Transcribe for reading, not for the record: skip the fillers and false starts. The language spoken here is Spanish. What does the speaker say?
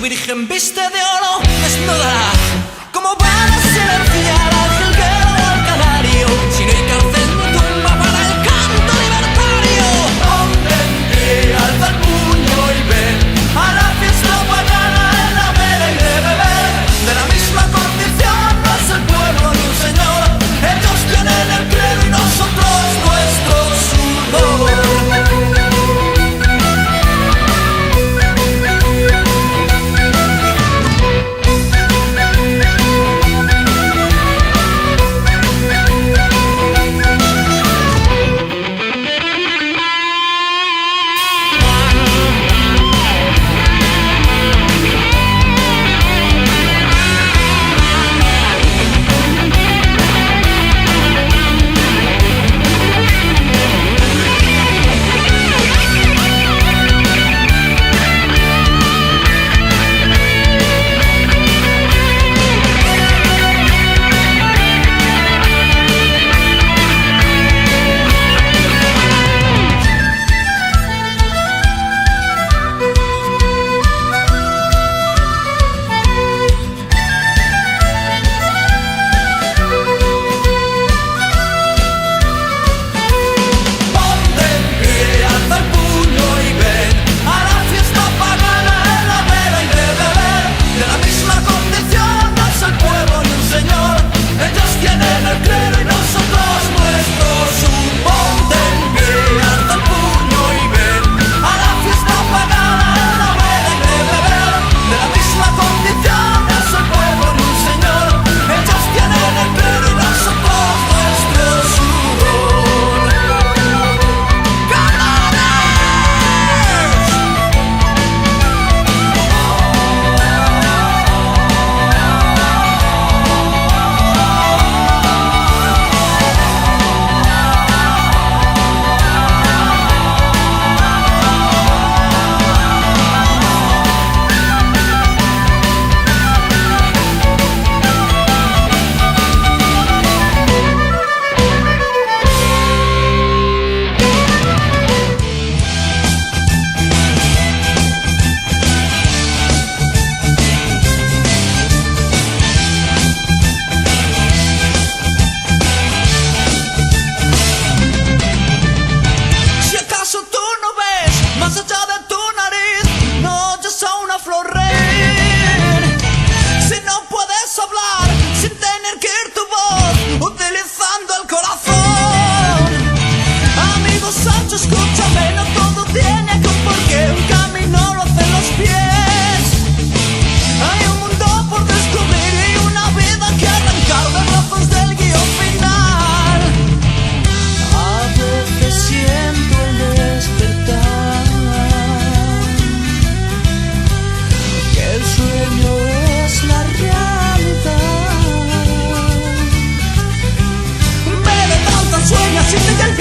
virgen viste de oro, desnuda. ¿Cómo van a silenciar al jilguero o al canario si no hay cárcel ni tumba para el canto libertario? Ponte en pie, alza el puño y ven a la fiesta pagana en la vela y de beber. De la misma condición no es el pueblo ni un señor. Ellos tienen el credo y nosotros nuestro sudor. Escúchame, no todo tiene que un porqué, un camino lo hacen los pies. Hay un mundo por descubrir y una vida que arrancar de brazos del guión final. A veces siento el despertar que el sueño es la realidad. Ve de tantas sueñas y te